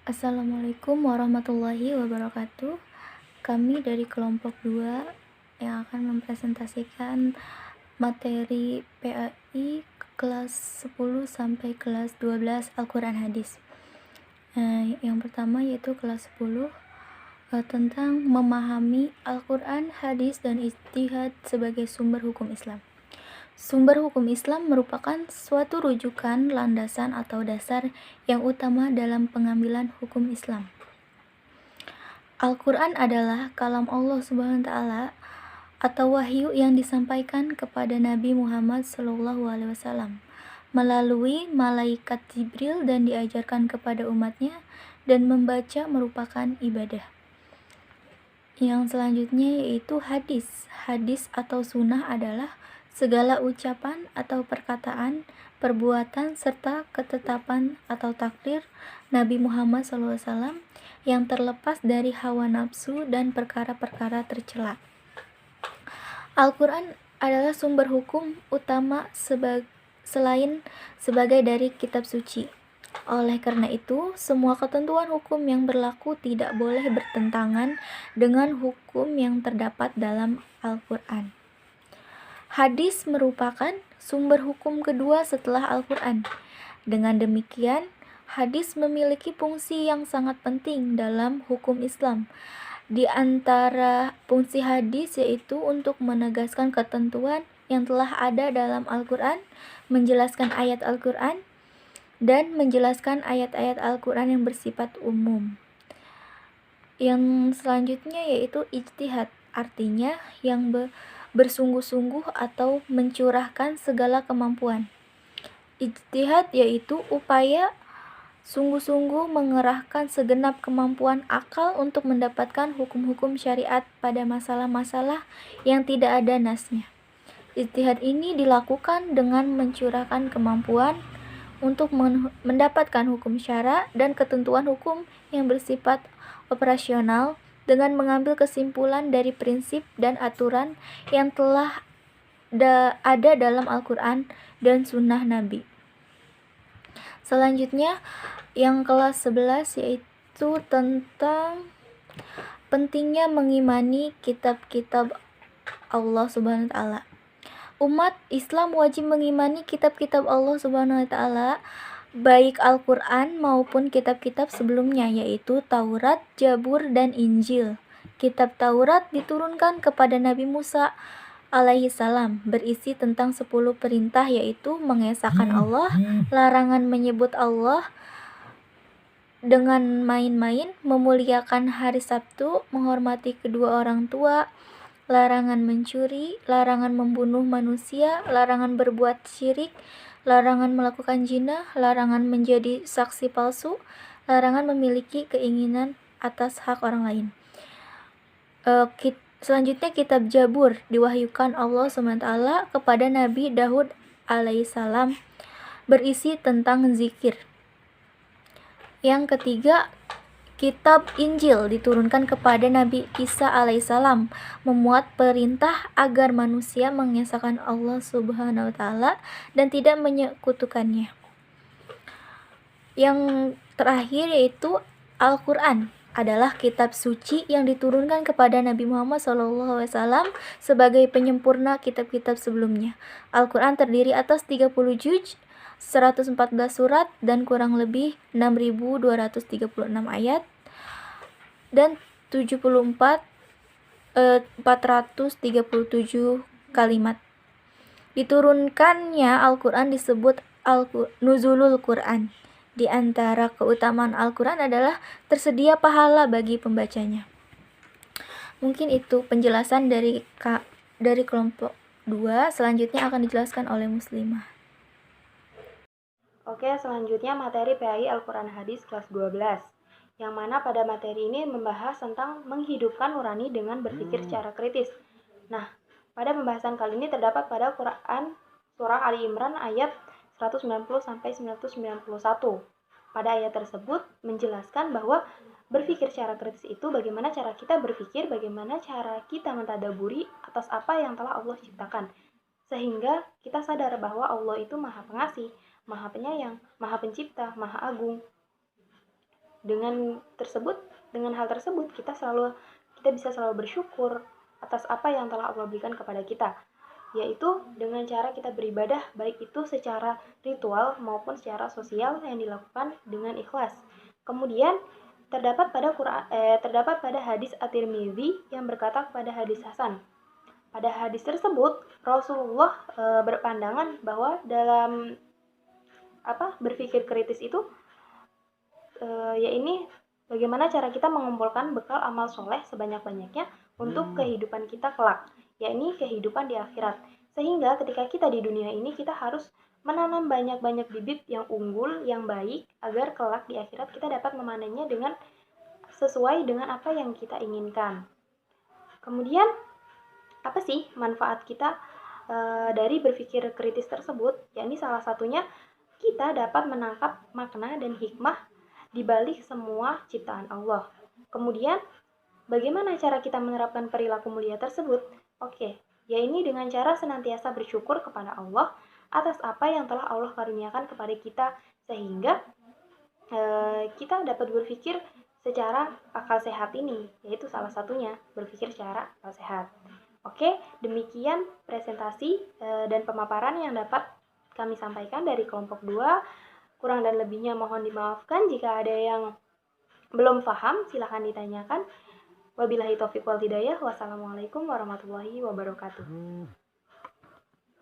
Assalamualaikum warahmatullahi wabarakatuh. Kami dari kelompok 2 yang akan mempresentasikan materi PAI kelas 10 sampai kelas 12 Al-Quran Hadis. Yang pertama yaitu kelas 10 tentang memahami Al-Quran, Hadis, dan ijtihad sebagai sumber hukum Islam. Sumber hukum Islam merupakan suatu rujukan, landasan, atau dasar yang utama dalam pengambilan hukum Islam. Al-Quran adalah kalam Allah SWT atau wahyu yang disampaikan kepada Nabi Muhammad SAW melalui malaikat Jibril dan diajarkan kepada umatnya, dan membaca merupakan ibadah. Yang selanjutnya yaitu hadis. Hadis atau sunnah adalah segala ucapan atau perkataan, perbuatan, serta ketetapan atau takdir Nabi Muhammad SAW yang terlepas dari hawa nafsu dan perkara-perkara tercela. Al-Quran adalah sumber hukum utama selain sebagai dari kitab suci. Oleh karena itu, semua ketentuan hukum yang berlaku tidak boleh bertentangan dengan hukum yang terdapat dalam Al-Quran. Hadis merupakan sumber hukum kedua setelah Al-Quran. Dengan demikian, hadis memiliki fungsi yang sangat penting dalam hukum Islam. Di antara fungsi hadis yaitu untuk menegaskan ketentuan yang telah ada dalam Al-Quran, menjelaskan ayat Al-Quran, dan menjelaskan ayat-ayat Al-Quran yang bersifat umum. Yang selanjutnya yaitu ijtihad, artinya yang bersungguh-sungguh atau mencurahkan segala kemampuan. Ijtihad yaitu upaya sungguh-sungguh mengerahkan segenap kemampuan akal untuk mendapatkan hukum-hukum syariat pada masalah-masalah yang tidak ada nasnya. Ijtihad ini dilakukan dengan mencurahkan kemampuan untuk mendapatkan hukum syara dan ketentuan hukum yang bersifat operasional, dengan mengambil kesimpulan dari prinsip dan aturan yang telah ada dalam Al-Quran dan Sunnah Nabi. Selanjutnya, yang kelas 11 yaitu tentang pentingnya mengimani kitab-kitab Allah Subhanahu wa Ta'ala. Umat Islam wajib mengimani kitab-kitab Allah Subhanahu wa Ta'ala, baik Al-Quran maupun kitab-kitab sebelumnya, yaitu Taurat, Zabur, dan Injil. Kitab Taurat diturunkan kepada Nabi Musa alaihi salam, berisi tentang 10 perintah, yaitu mengesahkan Allah, larangan menyebut Allah dengan main-main, memuliakan hari Sabtu, menghormati kedua orang tua, larangan mencuri, larangan membunuh manusia, larangan berbuat syirik, larangan melakukan zina, larangan menjadi saksi palsu, larangan memiliki keinginan atas hak orang lain. Selanjutnya kitab Zabur diwahyukan Allah SWT kepada Nabi Daud alaihissalam, berisi tentang zikir. Yang ketiga, kitab Injil diturunkan kepada Nabi Isa alaihissalam, memuat perintah agar manusia mengesahkan Allah Subhanahu wa Ta'ala dan tidak menyekutukannya. Yang terakhir yaitu Al-Quran adalah kitab suci yang diturunkan kepada Nabi Muhammad SAW sebagai penyempurna kitab-kitab sebelumnya. Al-Quran terdiri atas 30 juz, 114 surat, dan kurang lebih 6.236 ayat dan 437 kalimat. Diturunkannya Al-Quran disebut Nuzulul Quran. Di antara keutamaan Al-Quran adalah tersedia pahala bagi pembacanya. Mungkin itu penjelasan dari kelompok 2. Selanjutnya akan dijelaskan oleh Muslimah. Oke, selanjutnya materi PAI Al-Quran Hadis kelas 12, yang mana pada materi ini membahas tentang menghidupkan nurani dengan berpikir secara kritis. Nah, pada pembahasan kali ini terdapat pada Quran Surah Ali Imran ayat 190-191. Pada ayat tersebut menjelaskan bahwa berpikir secara kritis itu bagaimana cara kita berpikir, bagaimana cara kita mentadaburi atas apa yang telah Allah ciptakan, sehingga kita sadar bahwa Allah itu Maha Pengasih, Maha Penyayang, Maha Pencipta, Maha Agung. Dengan hal tersebut kita bisa selalu bersyukur atas apa yang telah Allah berikan kepada kita, yaitu dengan cara kita beribadah, baik itu secara ritual maupun secara sosial yang dilakukan dengan ikhlas. Kemudian terdapat pada hadis At-Tirmidzi yang berkata kepada hadis Hasan. Pada hadis tersebut Rasulullah berpandangan bahwa dalam berpikir kritis itu yaitu bagaimana cara kita mengumpulkan bekal amal soleh sebanyak-banyaknya untuk kehidupan kita kelak, yakni kehidupan di akhirat. Sehingga ketika kita di dunia ini kita harus menanam banyak-banyak bibit yang unggul, yang baik, agar kelak di akhirat kita dapat memanennya dengan sesuai dengan apa yang kita inginkan. Kemudian apa sih manfaat kita dari berpikir kritis tersebut? Yakni salah satunya kita dapat menangkap makna dan hikmah di balik semua ciptaan Allah. Kemudian bagaimana cara kita menerapkan perilaku mulia tersebut? Oke, yaitu dengan cara senantiasa bersyukur kepada Allah atas apa yang telah Allah karuniakan kepada kita, sehingga kita dapat berpikir secara akal sehat ini, yaitu salah satunya berpikir secara akal sehat. Oke, demikian presentasi dan pemaparan yang dapat kami sampaikan dari kelompok 2. Kurang dan lebihnya mohon dimaafkan. Jika ada yang belum paham, silahkan ditanyakan. Wabillahi taufiq wal hidayah. Wassalamualaikum warahmatullahi wabarakatuh.